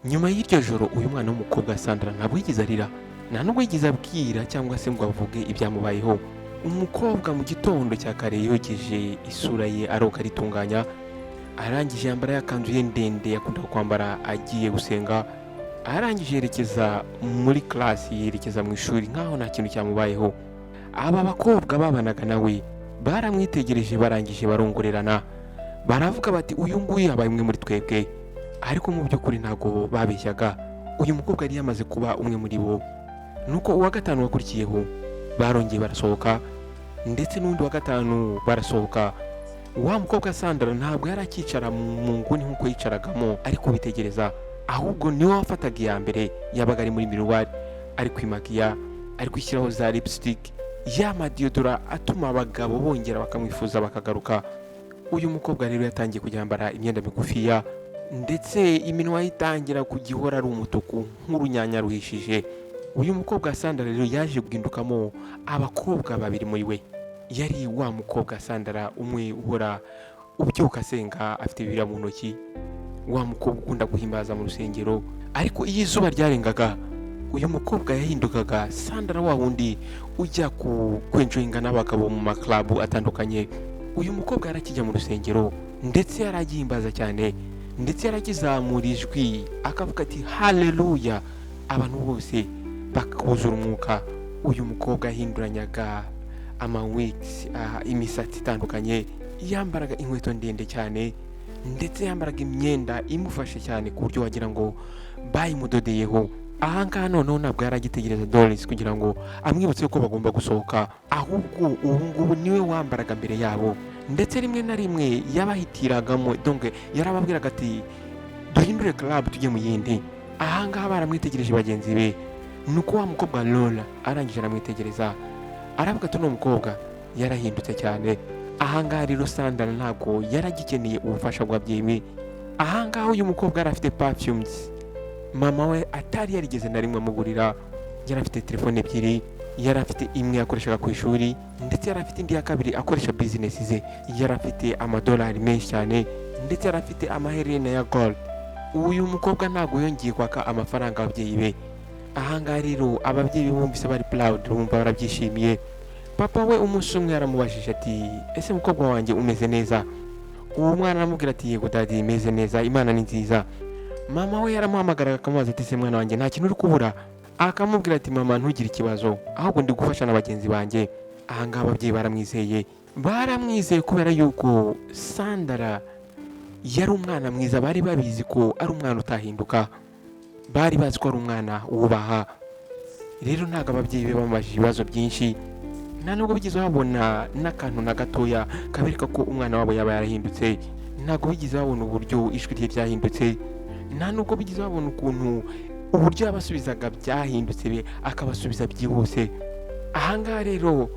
nyuma y'iryo joro uyu mwana w'umukobwa Sandra ntabwo yigeze arira, nta nubwo yigeze abwira cyangwa se ngo avuge ibyamubayeho. Umukobwa mu gitondo cya kare yogeje isura ye aroga aritunganya, arangije yambara ya kanzu ye ndende yakunda kwambara agiye gusenga, arangije yerekeza muri class, yerekeza mu ishuri nkaho nta kintu cyamubayeho. Aba bakobwa babanaga nawe baramwitegereje, barangije barongorerana, baravuga bati uyu nguyu yabaye umwe muri twebwe. Ariko mu by'ukuri ntabwo babeshyaga, uyu mukobwa yari yamaze kuba umwe muri bo. Nuko uwa gatanu wakurikiyeho barongeye barasohoka, ndetse n'undi wa gatanu barasohoka. Wa mukobwa Sandra ntabwo yari akicara mu nguni nk'uko yicaragamo ari kubitegereza, ahubwo niwe wafataga iya mbere. Yabaga ari muri miruwari, ari kwimakiya, ari kwishyiraho za lipstick, ya madiyodora atuma abagabo bongera bakamwifuza bakagaruka. Uyu mukobwa rero yatangiye kujya yambara imyenda migufiya, ndetse iminwa yitangira kugihora ari umutuku nk'urunyanya ruhishije. Uyu mukobwa Sandra rero yaje guhindukamo abakobwa babiri muri we. Yari wa mukobwa Sandra umwe uhora ubyuka asenga afite Bibiliya mu ntoki, wa mukobwa ukunda guhimbaza mu rusengero. Ariko iyo izuba ryarengaga, uyu mukobwa yahindukaga Sandra wa wundi ujya kwenjoyinga n'abagabo mu maklabu atandukanye. Uyu mukobwa yarakijya mu rusengero, ndetse yaragihimbaza cyane, ndetse yarakizamura ijwi akavuga ati haleluya, abantu bose bakuzura umwuka. Uyu mukobwa yahinduranyaga amawigs, imisatsi itandukanye, yambaraga inkweto ndende cyane, ndetse yambaraga imyenda imufashe cyane ku buryo wagira ngo bayimudodeyeho. Ahangaha noneho ntabwo yari agitegereza Doris kugira ngo amwibutse ko bagomba gusohoka, ahubwo ubu ngubu niwe wambaraga mbere yabo, ndetse rimwe na rimwe yabahitiragamo. Donc yarababwiraga ati duhindure club tujye mu yindi. Ahangaha baramwitegereje bagenzi be, nuko wa mukobwa Lola arangije aramwitegereza, aravuga ati uno mukobwa yarahindutse cyane. Ahangaha rero Sandra ntabwo yaragikeneye ubufasha bw'ababyeyi be. Ahangaha uyu mukobwa yari afite perfumes mama we atari yarigeze na rimwe amugurira. Yari afite telefone ebyiri, yari afite imwe yakoreshaga ku ishuri, ndetse yari afite indi ya kabiri akoresha business ze. Yari afite amadolari menshi cyane, ndetse yari afite amaherena ya gold. Uyu mukobwa ntabwo yongeye kwaka amafaranga ababyeyi be. Ahangaha rero ababyeyi bumvise bari proud, bumva barabyishimiye. Papa we umunsi umwe yaramubajije ati ese mukobwa wanjye umeze neza? Uwo mwana aramubwira ati yego daddy, imeze neza, Imana ni nziza. Mama we yaramuhamagaraga akamubaza ati ese mwana wanjye nta kintu uri kubura? Akamubwira ati mama ntugire ikibazo, ahubwo ndi gufasha na bagenzi banjye. Ahangaha ababyeyi baramwizeye kubera yuko Sandra yari umwana mwiza. Bari babizi ko ari umwana utahinduka, bari bazi ko ari umwana wubaha. Rero ntabwo ababyeyi be bamubajije ibibazo byinshi, nta nubwo bigeze babona n'akantu na gatoya kabereka ko umwana wabo yaba yarahindutse. Ntabwo bigeze babona uburyo ijwi rye ryahindutse, nta nubwo bigeze babona ukuntu uburyo yabasubizaga byahindutse, akabasubiza byihuse. Ahangaha rero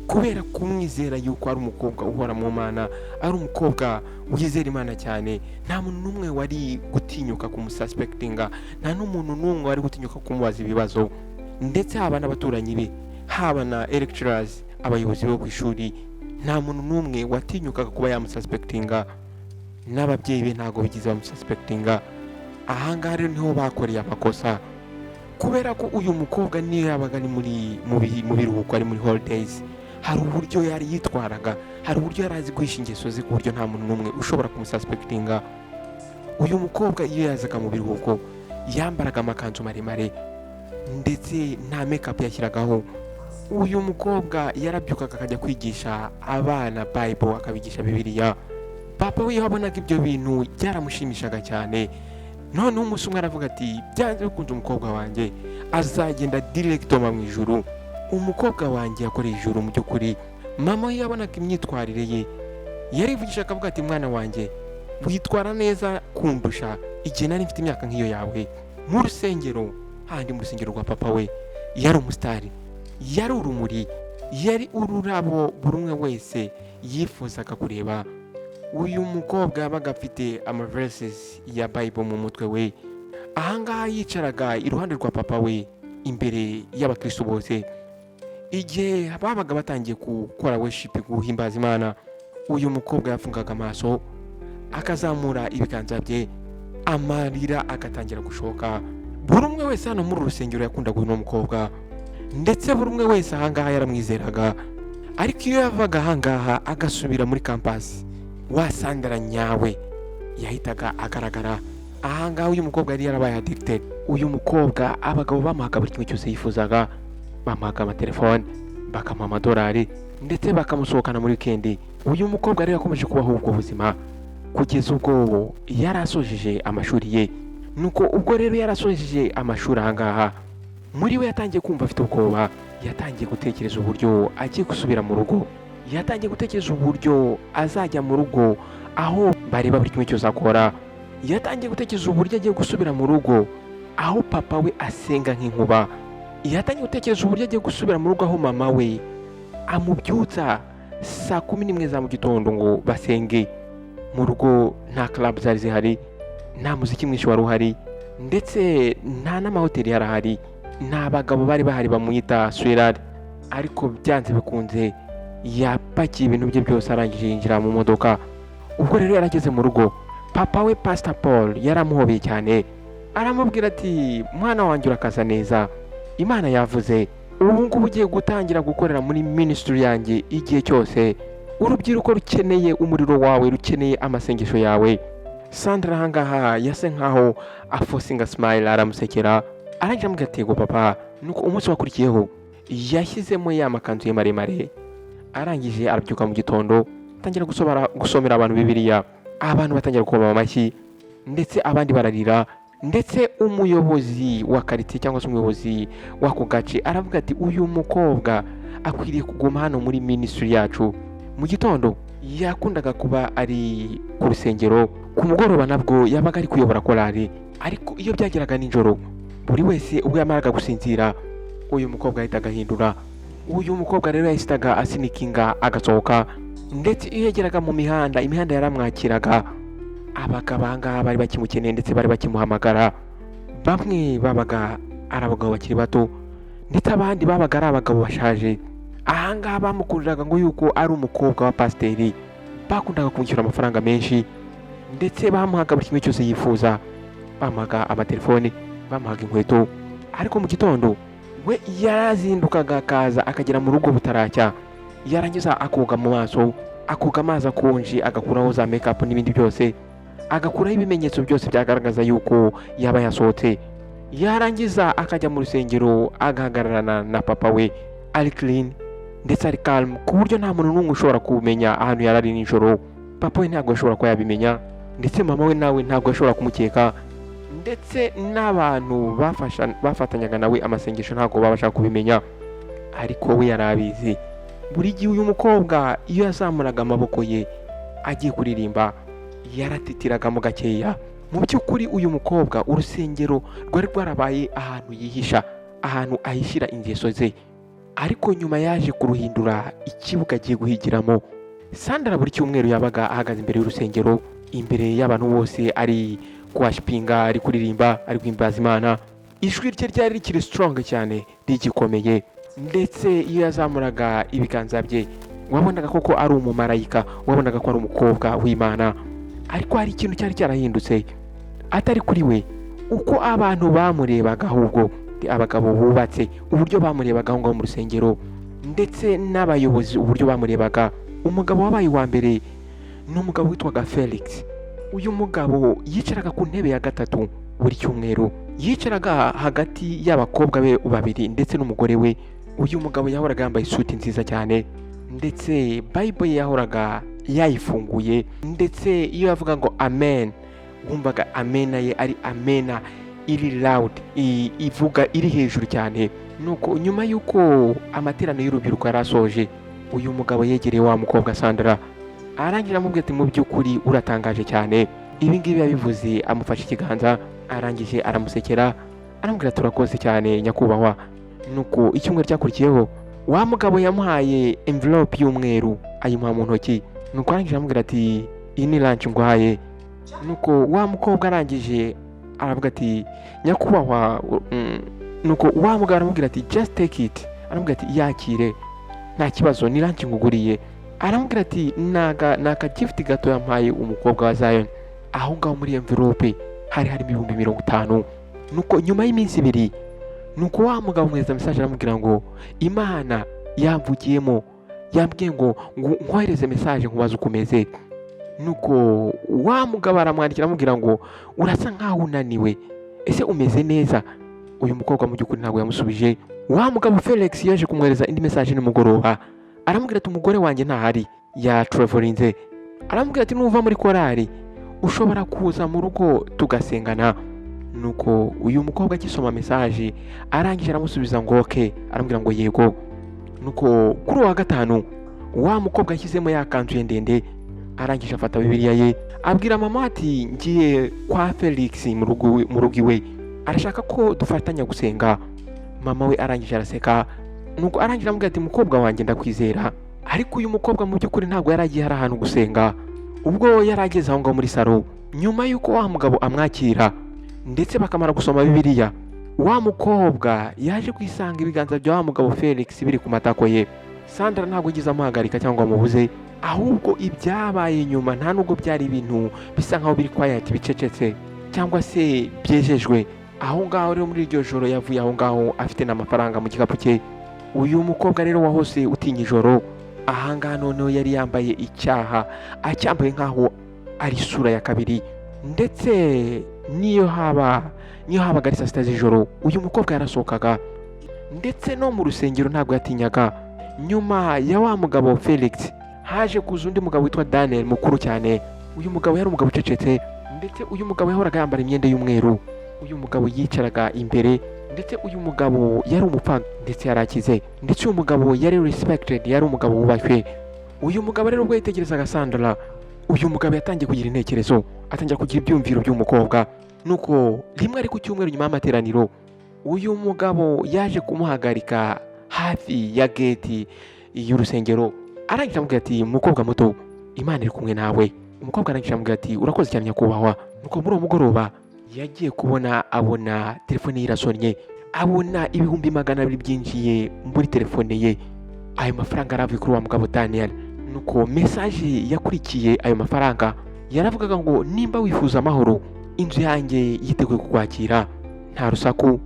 kubera kumwizera yuko ari umukobwa uhora mu Mana, ari umukobwa wizera Imana cyane, nta muntu n'umwe wari gutinyuka kumususpectinga, nta n'umuntu n'umwe wari gutinyuka kumubaza ibibazo. Ndetse haba n'abaturanyi be, haba na lecturers, abayobozi bo ku ishuri, nta muntu n'umwe watinyukaga kuba yamususpectinga. N'ababyeyi be ntabwo bigize bamususpectinga. Ahangaha rero niho bakoreye amakosa, kubera ko uyu mukobwa niyo yabaga ari mu biruhuko, ari muri holidays, hari uburyo yari yitwaraga, hari uburyo yari azi guhisha ingeso ze ku buryo nta muntu n'umwe ushobora kumususpectinga. Uyu mukobwa iyo yazaga mu biruhuko yambaraga amakanzu maremare, ndetse nta makeup yashyiragaho. Uyu mukobwa yarabyukaga akajya kwigisha abana Bible, akabigisha Bibiliya. Papa we yabonaga ibyo bintu byaramushimishaga cyane. None umunsi umwe aravuga ati byanze bikunze umukobwa wanjye azagenda directement mu ijuru. Umukobwa wanjye yakoreye ijuru mu by'ukuri. Mama we yabonaga imyitwarire ye, yarivugisha akavuga ati mwana wanjye witwara neza kundusha igihe nari mfite imyaka nk'iyo yawe. Mu rusengero, handi mu rusengero rwa papa we, yari umusitari, yari urumuri, yari ururabo buri umwe wese yifuzaga kureba. Uyu mukobwa yabaga afite verses ya Bible mu mutwe we. Ahangaha yicaraga iruhande rwa papa we imbere y'abakristo bose. Igihe babaga batangiye gukora worship, guhimbaza Imana, uyu mukobwa yafungaga amaso akazamura ibiganza bye, amarira agatangira gushoka. Buri umwe wese hano muri uru rusengero yakundaga uyu mukobwa, ndetse buri umwe wese ahangaha yaramwizeraga. Ariko iyo yavaga ahangaha agasubira muri kampasi, wa Sandra nyawe yahitaga agaragara. Ahangaha uyu mukobwa yari yarabaye addicted. Uyu mukobwa abagabo bamuhaga buri kimwe cyose yifuzaga, bamuhaga amatelefone, bakamuha amadolari, ndetse bakamusohokana muri weekend. Uyu mukobwa rero yakomeje kubaho ubwo buzima kugeza ubwo yarasojeje amashuri ye. Nuko ubwo rero yarasojeje amashuri ahangaha, muri we yatangiye kumva afite ubwoba. Yatangiye gutekereza uburyo agiye gusubira mu rugo, yatangiye gutekereza uburyo azajya mu rugo aho bareba buri kimwe cyose akora. Yatangiye gutekereza uburyo agiye gusubira mu rugo aho papa we asenga nk'inkuba. Yatangiye gutekereza uburyo agiye gusubira mu rugo aho mama we amubyutsa saa 11 za mu gitondo ngo basenge. Mu rugo nta club zari zihari, nta muziki mwinshi wari uhari, ndetse nta n'amahoteli yari ahari. Nta bagabo bari bahari bamwita sweetheart. Ariko byanze bikunze yapakiye ibintu bye byose arangije yinjira mu modoka. Ubwo rero yarageze mu rugo, papa we Pastor Paul yaramuhobeye cyane, aramubwira ati mwana wanjye urakaza neza, Imana yavuze ubu ngubu ugiye gutangira gukorera muri ministry yanjye igihe cyose. Urubyiruko rukeneye umuriro wawe, rukeneye amasengesho yawe. Sandra ahangaha yase nkaho afosinga smile, aramusekera, arangije amubwira ati yego papa. Nuko umunsi wakurikiyeho yashyizemo ya makanzu ye maremare, arangije arabyuka mu gitondo, atangira gusomera abantu Bibiliya. Abantu batangira kuba amashyi, ndetse abandi bararira. Ndetse umuyobozi wa karite cyangwa se umuyobozi w'ako gace aravuga ati uyu mukobwa akwiriye kuguma hano muri ministry yacu. Mu gitondo yakundaga kuba ari ku rusengero, ku mugoroba nabwo yabaga ari kuyobora korali. Ariko iyo byageraga nijoro, buri wese ubwo yamaraga gusinzira, uyu mukobwa yahitaga ahindura. Uyu mukobwa rero yahitaga asinikinga agasohoka, ndetse iyo yageraga mu mihanda yaramwakiraga. Abagabo ahangaha bari bakimukeneye ndetse bari bakimuhamagara. Bamwe babaga ari abagabo bakiri bato, ndetse abandi babaga ari abagabo bashaje. Ahangaha bamukuriraga ngo yuko ari umukobwa wa pasiteri. Bakundaga kumwishyura amafaranga menshi, ndetse bamuhaga buri kimwe cyose yifuza. Bamuhaga amatelefone, bamuhaga inkweto. Ariko mu gitondo we yarazindukaga akaza akagera mu rugo butaracya. Yarangiza akoga mu maso, akoga amazi akonje, agakuraho za makeup n'ibindi byose, agakuraho ibimenyetso byose byagaragaza yuko yaba yasohotse. Yarangiza akajya mu rusengero agahagararana na papa we, ari clean ndetse ari calm, ku buryo nta muntu n'umwe ushobora kumenya ahantu yarari nijoro. Papa we ntabwo ashobora kuba yabimenya, ndetse mama we nawe ntabwo ashobora kumukeka, ndetse n'abantu bafatanyaga nawe amasengesho ntabwo babasha kubimenya. Ariko we yarabizi. Buri gihe uyu mukobwa iyo yazamuraga amaboko ye agiye kuririmba, yaratitiragamo gakeya. Mu by'ukuri uyu mukobwa urusengero rwari rwarabaye ahantu yihisha, ahantu ahishira ingeso ze. Ariko nyuma yaje kuruhindura ikibuga agiye guhigiramo. Sandra buri cyumweru yabaga ahagaze imbere y'urusengero, imbere y'abantu bose, ari kuwashipinga, ari kuririmba, ari guhimbaza Imana. Ijwi rye ryari rikiri strong cyane, rigikomeye, ndetse iyo yazamuraga ibiganza bye wabonaga koko ari umumarayika, wabonaga ko ari umukobwa w'Imana. Ariko hari ikintu cyari cyarahindutse, atari kuri we, uko abantu bamurebaga, ahubwo abagabo bubatse uburyo bamurebaga aho ngaho mu rusengero, ndetse n'abayobozi uburyo bamurebaga. Umugabo wabaye wa mbere ni umugabo witwaga Felix. Uyu mugabo yicaraga ku ntebe ya gatatu buri cyumweru, yicaraga hagati y'abakobwa be babiri ndetse n'umugore we. Uyu mugabo yahoraga yambaye isuti nziza cyane, ndetse Bible ye yahoraga yayifunguye, ndetse iyo yavuga ngo amen, wumvaga amena ye ari amena iri loud, ivuga iri hejuru cyane. Nuko nyuma y'uko amateraniro y'urubyiruko yarasoje, uyu mugabo yegereye wa mukobwa Sandra, arangira amubwira ati mu by'ukuri uratangaje cyane. Ibi ngibi yabivuze amufashe ikiganza, arangije aramusekera, aramubwira turakoze cyane nyakubahwa. Nuko icyumweru cyakurikiyeho, wa mugabo yamuhaye envelope y'umweru, ayimuha mu ntoki. Nuko arangije amubwira ati iyi ni lunch ngwaye. Nuko wa mukobwa arangije aravuga ati nyakubahwa. Nuko wa mugabo aramubwira ati just take it, aramubwira ati yakire, nta kibazo, ni lunch nguguriye. Aramubwira ati naka gift gato yampaye umukobwa wa Zion aho ngaho muri envelope. hari harimo ibihumbi 50. Nuko nyuma y'iminsi ibiri, nuko wa mugabo amwohereza mesaje aramubwira ngo Imana yamvugiyemo, yambwiye ngo nkohereze mesaje nkubaze uko umeze. Nuko wa mugabo aramwandikira amubwira ngo urasa nkaho unaniwe, ese umeze neza? Uyu mukobwa mu by'ukuri ntabwo yamusubije. Wa mugabo Felix yaje kumwohereza indi mesaje nimugoroba, aramubwira ati umugore wanjye ntahari, yatravelinze. Aramubwira ati nuva muri korari ushobora kuza mu rugo tugasengana. Nuko uyu mukobwa akisoma mesaje arangije aramusubiza ngo okay, aramubwira ngo yego. Nuko kuri uwa gatanu wa mukobwa yashyizemo ya kanzu ye ndende, arangije afata Bibiliya ye abwira mama ati ngiye kwa Felix mu rugo iwe, arashaka ko dufatanya gusenga. Mama we arangije araseka. Nuko arangije aramubwira ati mukobwa wanjye ndakwizera. Ariko uyu mukobwa mu by'ukuri ntabwo yaragiye hari ahantu gusenga, ubwo yarageze aho ngaho muri salo. Nyuma y'uko wa mugabo amwakira ndetse bakamara gusoma Bibiliya, wa mukobwa yaje kwisanga ibiganza bya wa mugabo Felix biri ku matako ye. Sandra ntabwo yigize amuhagarika cyangwa amubuze, ahubwo ibyabaye nyuma nta nubwo byari ibintu bisa nkaho biri quiet, bicecetse cyangwa se byejejwe. Aho ngaho rero muri iryo joro yavuye aho ngaho afite n'amafaranga mu gikapu cye. Uyu mukobwa rero wahose utinya ijoro, ahangaha noneho yari yambaye icyaha, acyambaye nkaho ari isura ya kabiri. Ndetse niyo habaga ari saa sita z'ijoro, uyu mukobwa yarasohokaga, ndetse no mu rusengero ntabwo yatinyaga. Nyuma ya wa mugabo Felix haje kuza undi mugabo witwa Daniel mukuru cyane. Uyu mugabo yari umugabo ucecetse, ndetse uyu mugabo yahoraga yambara imyenda y'umweru. Uyu mugabo yicaraga imbere, ndetse uyu mugabo yari umupfanga ndetse yarakize, ndetse uyu mugabo yari respected, yari umugabo wubashywe. Uyu mugabo rero ubwo yitegerezaga Sandra, uyu mugabo yatangiye kugira intekerezo, atangira kugira ibyumviro by'umukobwa. Nuko rimwe ari ku cyumweru nyuma y'amateraniro, uyu mugabo yaje kumuhagarika hafi ya gate y'urusengero, arangije amubwira ati mukobwa muto, Imana iri kumwe nawe. Umukobwa arangije amubwira ati urakoze cyane nyakubahwa. Nuko muri uwo mugoroba yagiye abona telefone ye irasonnye, abona ibihumbi 200 byinjiye muri telefone ye. Ayo mafaranga aravuye kuri wa mugabo Daniel. Nuko mesaje yakurikiye ayo mafaranga yaravugaga ngo nimba wifuza amahoro, inzu yanjye yiteguye kukwakira, nta rusaku,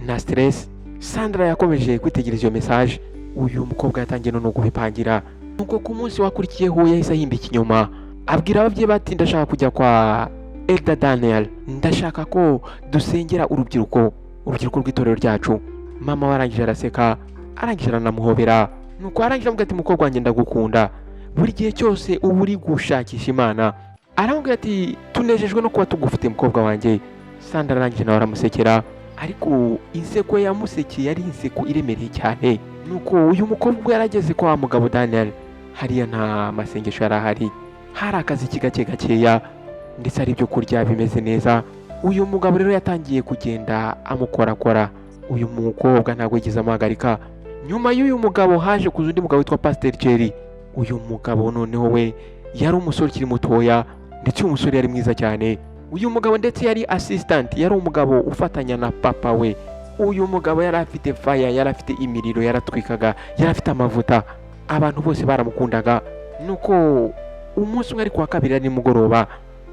nta stress. Sandra yakomeje kwitegereza iyo mesaje. Uyu mukobwa yatangiye no kubipangira. Nuko ku munsi wakurikiyeho yahise ahimba ikinyoma, abwira ababyeyi bati ndashaka kujya kwa Elder Daniel, ndashaka ko dusengera urubyiruko rw'itorero ryacu. Mama warangije araseka, arangije aranamuhobera. Nuko arangije amubwira ati mukobwa wanjye ndagukunda, buri gihe cyose uba uri gushakisha Imana. Aramubwira ati tunejejwe no kuba tugufite mukobwa wanjye. Sandra arangije nawe aramusekera, ariko inseko yamusekeye yari inseko iremereye cyane. Nuko uyu mukobwa yarageze kwa mugabo Daniel, hariya nta masengesho yari ahari, hari akazi gakeya, ndetse hari ibyo kurya bimeze neza. Uyu mugabo rero yatangiye kugenda amukorakora. Uyu mukobwa ntabwo yigeze amuhagarika. Nyuma y'uyu mugabo haje kuza undi mugabo witwa Pastor Jerry. Uyu mugabo noneho we yari umusore ukiri mutoya, ndetse uyu musore yari mwiza cyane. Uyu mugabo ndetse yari assistant, yari umugabo ufatanya na papa we. Uyu mugabo yari afite fire, yari afite imiriro, yaratwikaga, yari afite amavuta. Abantu bose baramukundaga. Nuko umunsi umwe ari kuwa kabiri ari mugoroba,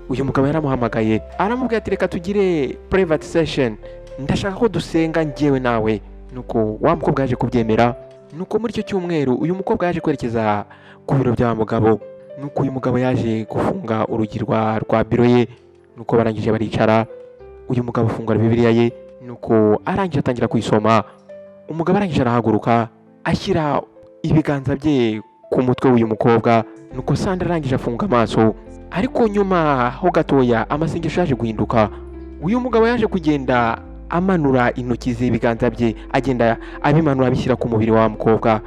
uyu mugabo yaramuhamagaye, aramubwira ati reka tugire private session, ndashaka ko dusenga njyewe nawe. Nuko wa mukobwa yaje kubyemera. Nuko muri icyo cyumweru uyu mukobwa yaje kwerekeza ku biro bya mugabo. Nuko uyu mugabo yaje gufunga urugi rwa biro ye. Nuko barangije baricara, uyu mugabo afungura Bibiliya ye. Nuko arangije atangira kuyisoma. Umugabo arangije arahaguruka, ashyira ibiganza bye ku mutwe w'uyu mukobwa. Nuko Sandra arangije afunga amaso. Ariko nyuma ho gatoya amasengesho yaje guhinduka. Uyu mugabo yaje kugenda amanura intoki ze, ibiganza bye agenda abimanura abishyira ku mubiri wa mukobwa.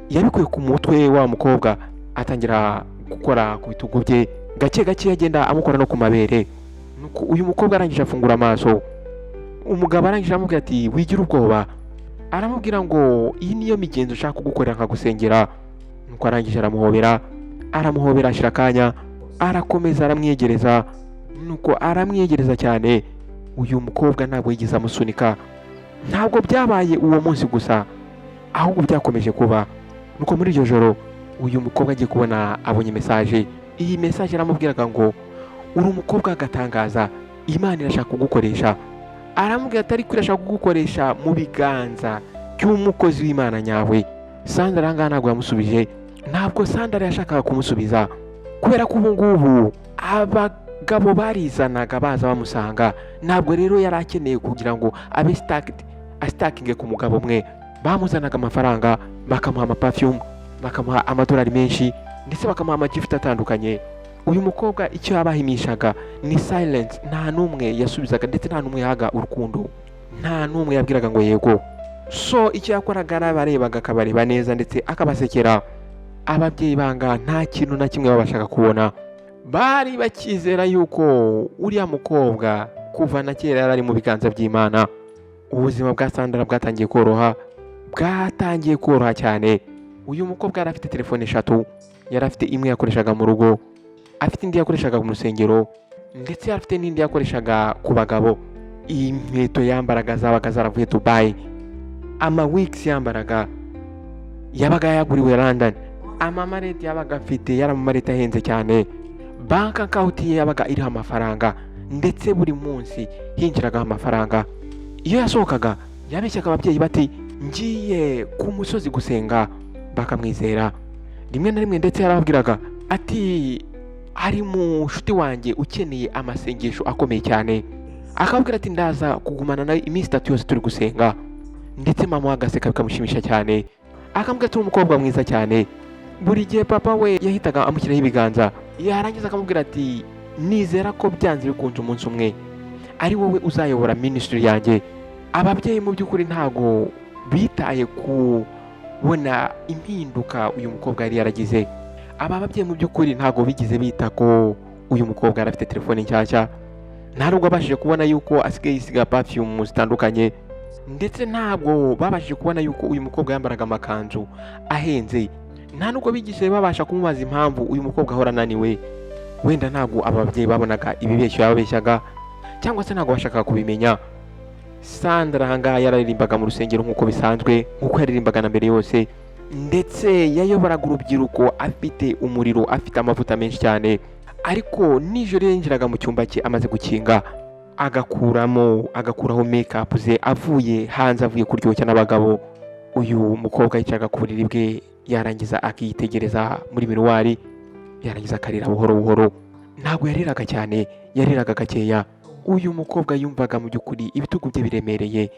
Yabikuye ku mutwe wa mukobwa, atangira gukora ku bitugu bye, gake agenda amukora no ku mabere. Nuko uyu mukobwa arangije afungura amaso. Umugabo arangije amubwira ati wigira ubwoba. Aramubwira ngo iyi niyo migenzo ushaka kugukorera nkagusengera. Nuko arangije aramuhobera ashira akanya, arakomeza aramwegereza. Nuko aramwegereza cyane. Uyu mukobwa ntabwo yigeze amusunika. Ntabwo byabaye uwo munsi gusa, ahubwo byakomeje kuba. Nuko muri iryo joro uyu mukobwa agiye kubona abonye mesaje. Iyi mesaje aramubwiraga ngo uri umukobwa w'agatangaza, Imana irashaka kugukoresha. Aramubwira ati ariko irashaka kugukoresha mu biganza by'umukozi w'Imana nyawe. Sandra ahangaha ntabwo yamusubije, ntabwo Sandra yashakaga kumusubiza, kubera ko ubu ngubu abagabo barizanaga baza bamusanga. Ntabwo rero yari akeneye kugira ngo abe asitakinge ku mugabo umwe. Bamuzanaga amafaranga, bakamuha amaperfume, bakamuha amadolari menshi, ndetse bakamuha amagifuti atandukanye. Uyu mukobwa icyo yabahimishaga ni silence. Nta n'umwe yasubizaga, ndetse nta n'umwe yahaga urukundo, nta n'umwe yabwiraga ngo yego. So icyo yakoraga arabarebaga, akabareba neza ndetse akabasekera. Ababyeyi banga nta kintu na kimwe babashaga kubona. Bari bakizera yuko uriya mukobwa kuva na kera yari ari mu biganza by'Imana. Ubuzima bwa Sandra bwatangiye koroha cyane. Uyu mukobwa yari afite telefone 3, yari afite imwe yakoreshaga mu rugo, afite indi yakoreshaga mu rusengero, ndetse yari afite n'indi yakoreshaga ku bagabo. Inkweto yambaraga zabaga zaravuye Dubai, wigs yambaraga yabaga yaguriwe London, amamarete yabaga afite yari amamarete ahenze cyane. Bank account ye yabaga iriho amafaranga, ndetse buri munsi hinjiraga amafaranga. Iyo yasohokaga yabeshyaga ababyeyi bati ngiye ku musozi gusenga, bakamwizera. Rimwe na rimwe ndetse yarababwiraga ati hari mushuti wanjye ukeneye amasengesho akomeye cyane, akabwira ati ndaza kugumana nawe iminsi 3 yose turi gusenga. Ndetse mama agaseka bikamushimisha cyane, akambwira ati umukobwa mwiza cyane. Buri gihe papa we yahitaga amushyiraho ibiganza, yarangiza akamubwira ati nizera ko byanze bikunze umunsi umwe ari wowe uzayobora ministry yanjye. Ababyeyi mu by'ukuri ntago bitaye kubona impinduka uyu mukobwa yari yaragize. Aba babyeyi mu by'ukuri ntago bigize bita ko uyu mukobwa yari afite telefone nshyashya, nta nubwo babashije kubona yuko asigaye yisiga perfume zitandukanye, ndetse ntabwo babashije kubona yuko uyu mukobwa yambaraga amakanzu ahenze. Nta nubwo bigise babasha kumubaza impamvu uyu mukobwa ahora ananiwe. Wenda ntabwo ababyeyi babonaga ibibeshyo yababeshyaga, cyangwa se ntabwo bashakaga kubimenya. Sandra ahangaha yararirimbaga mu rusengero nk'uko bisanzwe, nk'uko yaririmbaga na mbere yose, ndetse yayoboraga urubyiruko afite umuriro, afite amavuta menshi cyane. Ariko nijoro yinjiraga mu cyumba cye amaze gukinga, agakuraho makeup ze, avuye hanze, avuye kuryoshya n'abagabo. Uyu mukobwa yicaga ku buriri bwe, yarangiza akitegereza muri miruwari, yarangiza akarira buhoro buhoro. Ntabwo yariraga cyane, yariraga gakeya. Uyu mukobwa yumvaga mu by'ukuri ibitugu bye biremereye,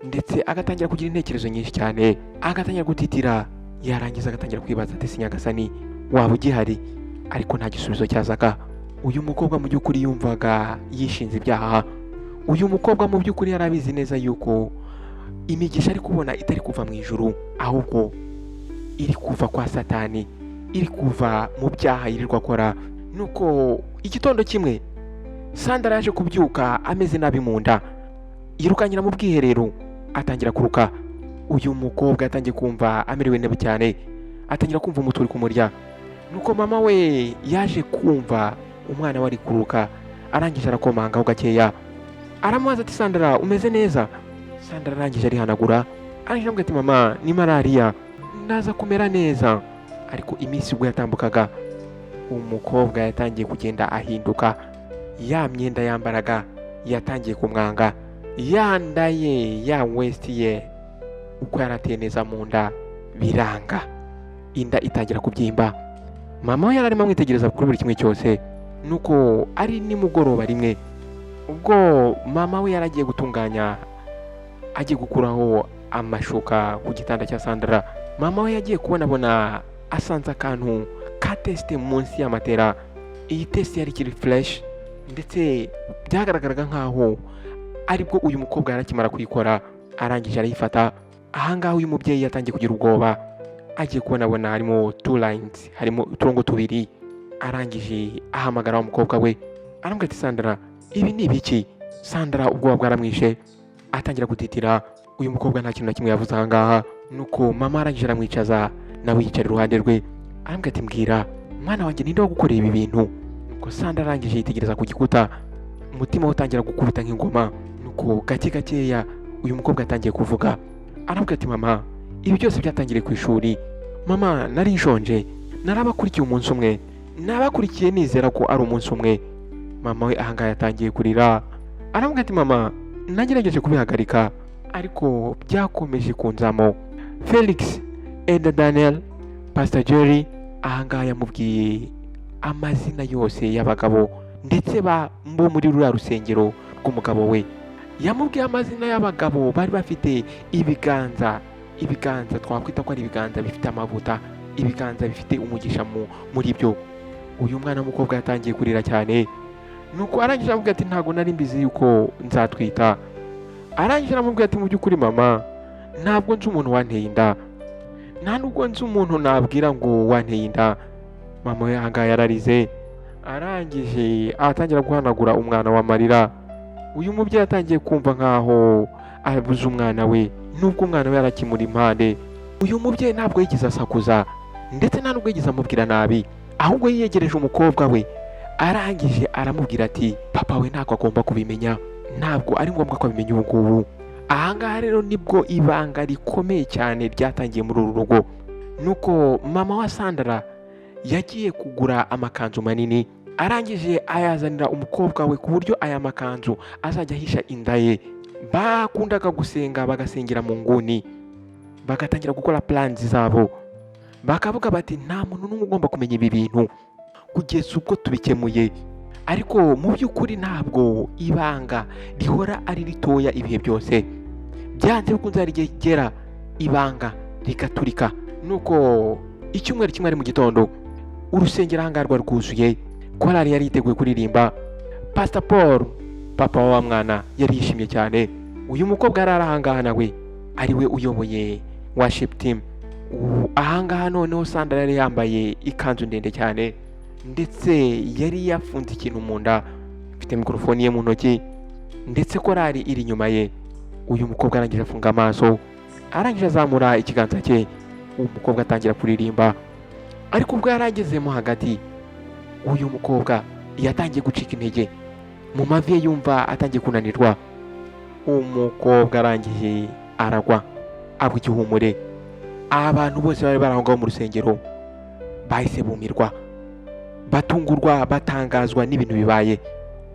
ndetse agatangira kugira intekerezo nyinshi cyane, agatangira gutitira. Yarangiza agatangira kwibaza ati Nyagasani waba ugihari? Ariko nta gisubizo cyazaga. Uyu mukobwa mu by'ukuri yumvaga yishinze ibyaha. Uyu mukobwa mu by'ukuri yarabizi neza yuko imigisha ari kubona itari kuva mu ijuru, ahubwo iri kuva kwa Satani, iri kuva mu byaha yirirwa akora. Nuko igitondo kimwe Sandra yaje kubyuka ameze nabi mu nda, yirukanyira mu bwiherero, atangira kuruka. Uyu mukobwa yatangiye kumva amerewe nabi cyane, atangira kumva umutwe uri kumurya. Nuko mama we yaje kumva umwana we ari kuruka, arangije arakomangaho gakeya, aramubaza ati Sandra umeze neza? Sandra arangije arihanagura, arangije amubwira ati mama ni malariya, ndaza kumera neza. Ariko iminsi ubwo yatambukaga, umukobwa yatangiye kugenda ahinduka. Ya myenda yambaraga yatangiye kumwanga, ya nda ye, ya waist ye, uko yarateye neza mu nda biranga, inda itangira kubyimba. Mama we yararimo amwitegereza kuri buri kimwe cyose. Nuko ari nimugoroba rimwe, ubwo mama we yaragiye gutunganya, agiye gukuraho amashuka ku gitanda cya Sandra. Mama we yagiye kubona asanze akantu ka teste munsi y'amatera. Iyi teste yari kiri fresh, ndetse byagaragaraga nkaho aribwo uyu mukobwa yarakimara kuyikora. Arangije arayifata. Ahangaha uyu mubyeyi yatangiye kugira ubwoba, agiye kubona harimo 2 lines, harimo uturongo 2. Arangije ahamagara wa mukobwa we, aramubwira ati Sandra ibi ni ibiki? Sandra ubwoba bwaramwishe, atangira gutitira. Uyu mukobwa nta kintu na kimwe yavuze ahangaha. Nuko mama arangije aramwicaza, nawe yicara iruhande rwe, aramubwira ati mbwira mwana wanjye ninde wagukoreye ibi bintu? Nuko Sandra arangije yitegereza ku gikuta, umutima we utangira gukubita nk'ingoma. Nuko gake gakeya uyu mukobwa atangiye kuvuga, aramubwira ati mama ibi byose byatangiriye ku ishuri. Mama nari nshonje, narabakurikiye umunsi umwe, nabakurikiye nizera ko ari umunsi umwe. Mama we ahangaha yatangiye kurira, aravuga ati mama nagerageje kubihagarika ariko byakomeje kunzamo. Felix, Eda Daniel, Pastor Jerry ahangaha yamubwiye amazina yose y'abagabo ndetse bo muri ruriya rusengero rw'umugabo we. Yamubwiye amazina y'abagabo bari bafite ibiganza twakwita ko ari ibiganza bifite amavuta, ibiganza bifite umugisha muri byo. Uyu mwana w'umukobwa yatangiye kurira cyane, nuko arangije avuga ati ntago nari mbizi yuko nzatwita. Arangije aramubwira ati mu by'ukuri mama ntabwo nzi umuntu wanteye inda, nta nubwo nzi umuntu nabwira ngo wanteye inda. Mama we ahangaha yararize, arangije atangira guhanagura umwana w'amarira. Uyu mubyeyi atangiye kumva nkaho abuze umwana we, nubwo umwana we yarakimuri impande. Uyu mubyeyi ntabwo yigeze asakuza ndetse nta nubwo yigeze amubwira nabi, ahubwo yiyegereje umukobwa we. Arangije aramubwira ati papa we ntabwo agomba kubimenya, ntabwo ari ngombwa ko abimenya ubu ngubu. Ahangaha rero nibwo ibanga rikomeye cyane ryatangiye muri uru rugo. Nuko mama wa Sandra yagiye kugura amakanzu manini, arangije ayazanira umukobwa we ku buryo aya makanzu azajya ahisha inda ye. Bakundaga gusenga bagasengera mu nguni, bagatangira gukora plans zabo, bakavuga bati nta muntu n'umwe ugomba kumenya ibi bintu kugeza ubwo tubikemuye. Ariko mu by'ukuri ntabwo ibanga rihora ari ritoya ibihe byose, byanze bikunze hari igihe kigera ibanga rigaturika. Nuko icyumweru kimwe ari mu gitondo, urusengero ahangaha rwari rwuzuye, korali yari yiteguye kuririmba. Pastor Paul, papa wa mwana, yari yishimye cyane. Uyu mukobwa yari ahangaha nawe ari we uyoboye worship team. Ahangaha noneho Sandra yari yambaye ikanzu ndende cyane ndetse yari yafunze ikintu mu nda, afite mikrofoni ye mu ntoki ndetse korali iri inyuma ye. Uyu mukobwa arangije afunga amaso, arangije azamura ikiganza cye, umukobwa atangira kuririmba. Ariko ubwo yaragezemo hagati, uyu mukobwa yatangiye gucika intege, mu mavi ye yumva atangiye kunanirwa. Umukobwa arangije aragwa, agwa igihumure. Abantu bose bari baraho mu rusengero bahise bumirwa, batungurwa, batangazwa n'ibintu bibaye.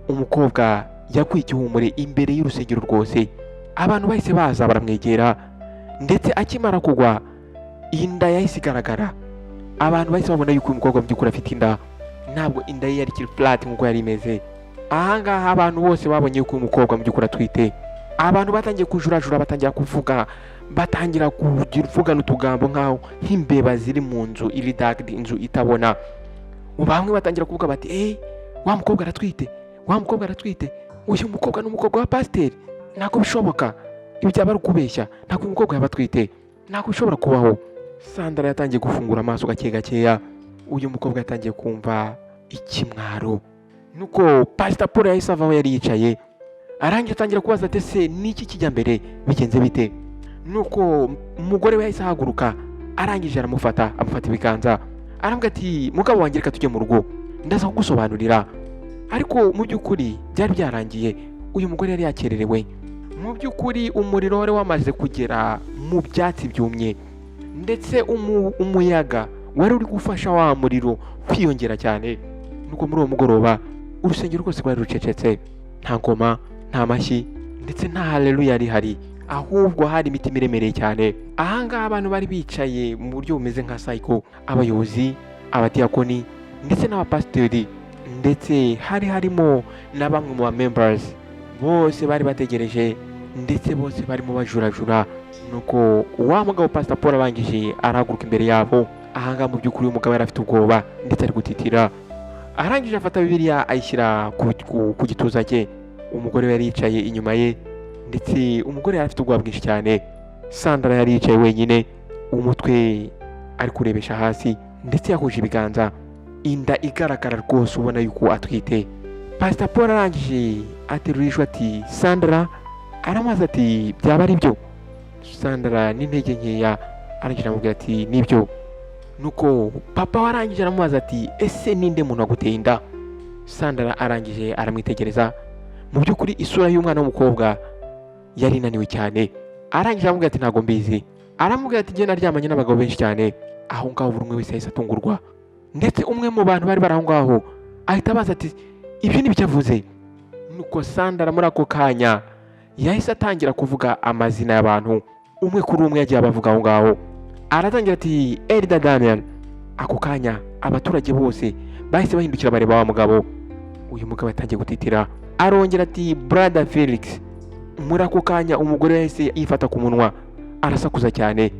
Umukobwa yaguye igihumure imbere y'urusengero rwose. Abantu bahise baza baramwegera ndetse akimara kugwa inda yahise igaragara. Abantu bahise babona yuko uyu mukobwa mu by'ukuri afite inda, ntabwo inda ye yari kiri flat nk'uko yari imeze. Ahangaha abantu bose babonye yuko uyu mukobwa mu by'ukuri atwite. Abantu batangiye kujurajura, batangira kuvuga, batangira kuvugana utugambo nkaho nk'imbeba ziri mu nzu iri dark, inzu itabona. Bamwe batangira kuvuga bati wa mukobwa aratwite, wa mukobwa aratwite, uyu mukobwa ni umukobwa wa pasiteri, ntabwo bishoboka, ibi byaba ari ukubeshya, ntabwo uyu mukobwa yaba atwite, ntabwo bishobora kubaho. Sandra yatangiye gufungura amaso gake gakeya. Uyu mukobwa yatangiye kumva ikimwaro. Nuko Pastor Paul yahise avaho yari yicaye, arangije atangira kubaza ati ese niki kijya mbere, bigenze bite? Nuko umugore we yahise ahaguruka, arangije amufata ibiganza, arambwira ati mugabo wanjye reka tujye mu rugo, ndaza kugusobanurira. Ariko mu by'ukuri byari byarangiye, uyu mugore yari yakererewe. Mu by'ukuri umuriro wari wamaze kugera mu byatsi byumye ndetse umuyaga wari uri gufasha wa muriro kwiyongera cyane. Nuko muri uwo mugoroba urusengero rwose rwari rucecetse, nta ngoma, nta mashyi ndetse nta haleluya yari hari, ahubwo hari imitima iremereye cyane. Ahangaha abantu bari bicaye mu buryo bumeze nka cycle, abayobozi, abadiyakoni ndetse n'abapasiteri, ndetse hari harimo na bamwe mu ba members. Bose bari bategereje ndetse bose barimo bajurajura. Nuko wa mugabo Pastor Paul arangije arahaguruka imbere yabo. Ahangaha mu by'ukuri uyu mugabo yari afite ubwoba ndetse ari gutitira. Arangije afata Bibiliya ayishyira ku gituza cye. Umugore yari yicaye inyuma ye ndetse umugore yari afite ubwoba bwinshi cyane. Sandra yari yicaye wenyine, umutwe ari kurebesha hasi ndetse yahuje ibiganza, inda igaragara rwose ubona yuko atwite. Pastor Paul arangije aterura ati Sandra, aramaze ati byaba ari byo? Sandra n'intege nkeya arangije aramubwira ati nibyo. Nuko papa warangije aramubaza ati ese ninde muntu waguteye inda? Sandra arangije aramwitegereza. Mu by'ukuri isura y'umwana w'umukobwa yari inaniwe cyane. Arangije aramubwira ati ntago mbizi. Aramubwira ati njye naryamanye n'abagabo benshi cyane. Aho ngaho buri umwe wese yahise atungurwa, ndetse umwe mu bantu bari bari aho ngaho ahita abaza ati ibyo ni byo avuze? nuko Sandra muri ako kanya yahise atangira kuvuga amazina y'abantu umwe kuri umwe yagiye abavuga aho ngaho. Aratangira ati Elda Daniel. Ako kanya abaturage bose bahise bahindukira bareba wa mugabo. Uyu mugabo yatangiye gutitira, arongera ati Brother Felix. Muri ako kanya umugore yahise yifata ku munwa arasakuza cyane.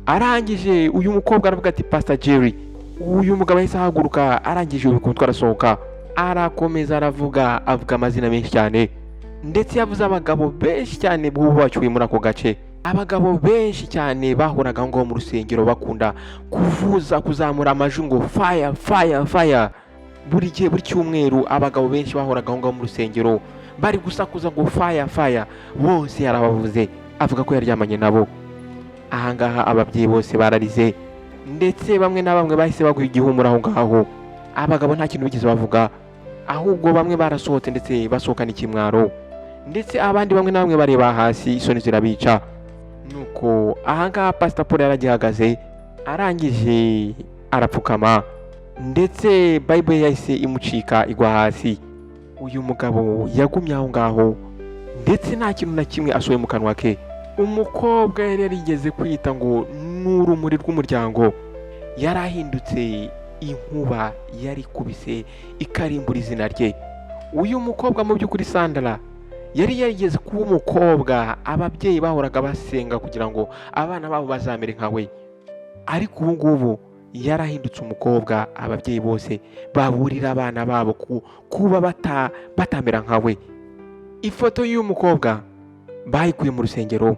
Arangije uyu mukobwa aravuga ati Pastor Jerry. Uyu mugabo yahise ahaguruka, arangije ubukuntu arasohoka, arakomeza avuga amazina menshi cyane, ndetse yavuze abagabo benshi cyane bubacyuye muri ako gace. Abagabo benshi cyane bahoraga ngo mu rusengero bakunda kuzamura amajwi ngo fire fire fire. Buri gihe buri cyumweru abagabo benshi bahoraga ngo mu rusengero bari gusakuza ngo fire fire. Bose yarabavuze avuga ko yaryamanye nabo. Ahangaha ababyeyi bose bararize, ndetse bamwe na bamwe bahise baguha igihumura aho ngaho. Abagabo nta kintu bigeze bavuga, ahubwo bamwe barasohotse ndetse basohokana ikimwaro, ndetse abandi bamwe na bamwe bareba hasi isoni zirabica. Nuko ahangaha Pastor Paul yaragihagaze, arangije arapfukama, ndetse Bible yahise imucika igwa hasi. Uyu mugabo yagumye aho ngaho, ndetse nta kintu na kimwe asohoye mu kanwa ke. Umukobwa yari yarigeze kwita ngo n'urumuri rw'umuryango yarahindutse inkuba yari kubise ikarimbura izina rye. Uyu mukobwa mu by'ukuri Sandra yari yarigeze kuba umukobwa ababyeyi bahoraga basenga kugira ngo abana babo bazamere nkawe, ariko ubu ngubu yarahindutse umukobwa ababyeyi bose baburira abana babo kuba batamera nkawe. Ifoto y'uyu mukobwa bayikuye mu rusengero,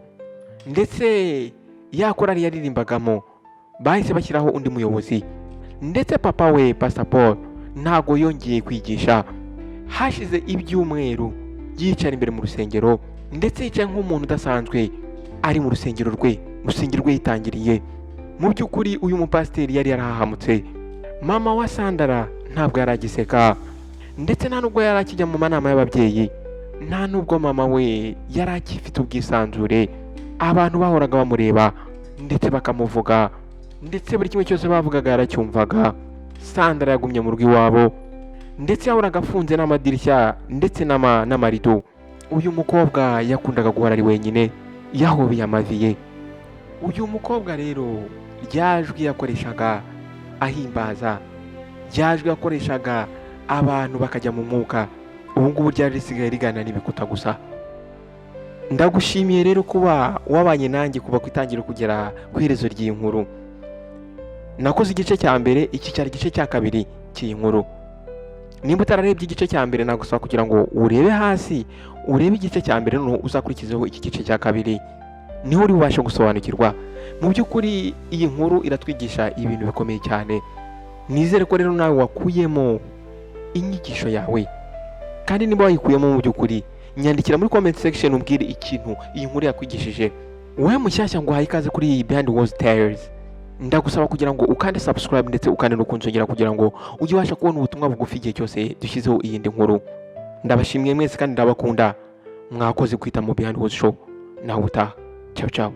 ndetse yakorari yaririmbagamo bahise bashyiraho undi muyobozi, ndetse papa we Pastor Paul ntago yongeye kwigisha. Hashize ibyumweru yicara imbere mu rusengero, ndetse yicaye nk'umuntu udasanzwe ari mu rusengero rwe yitangiriye. Mu by'ukuri uyu mupasiteri yari yarahahamutse. Mama wa Sandra ntabwo yaragiseka, ndetse nta nubwo yari akijya mu manama y'ababyeyi, nta nubwo mama we yari akifite ubwisanzure. Abantu bahoraga bamureba ndetse bakamuvuga, ndetse buri kimwe cyose bavugaga yaracyumvaga. Sandra yagumye mu rugo iwabo, ndetse yahoraga afunze n'amadirishya ndetse n'amarido. Uyu mukobwa yakundaga guhora ari wenyine yahobeye amavi ye. Uyu mukobwa rero ryajwi yakoreshaga ahimbaza, ryajwi yakoreshaga abantu bakajya mu mwuka, ubu ngubu ryari risigaye rigana n'ibikuta gusa. Ndagushimiye rero kuba wabanye nanjye kuva ku itangiro kugera ku iherezo ry'iyi nkuru. Nakoze igice cya mbere, iki cyari igice cya kabiri cy'iyi nkuru. Nimba utararebye igice cya mbere, nagusaba kugira ngo urebe hasi urebe igice cya mbere, noneho uzakurikizeho iki gice cya kabiri, niho uri bubashe gusobanukirwa. Mu by'ukuri iyi nkuru iratwigisha ibintu bikomeye cyane. Nizere ko rero nawe wakuyemo inyigisho yawe, kandi niba wayikuyemo mu by'ukuri nyandikira muri comment section umbwire ikintu iyi nkuru yakwigishije. Wowe mushyashya ngo uhaye ikaze kuri Behind Walls Tales, ndagusaba kugira ngo ukande subscribe ndetse ukande no kunzogera kugira ngo ujye ubasha kubona ubutumwa bugufi igihe cyose dushyizeho iyindi nkuru. Ndabashimiye mwese kandi ndabakunda. Mwakoze kwita mu Behind Walls Show. Nawe utaha. Ciao ciao.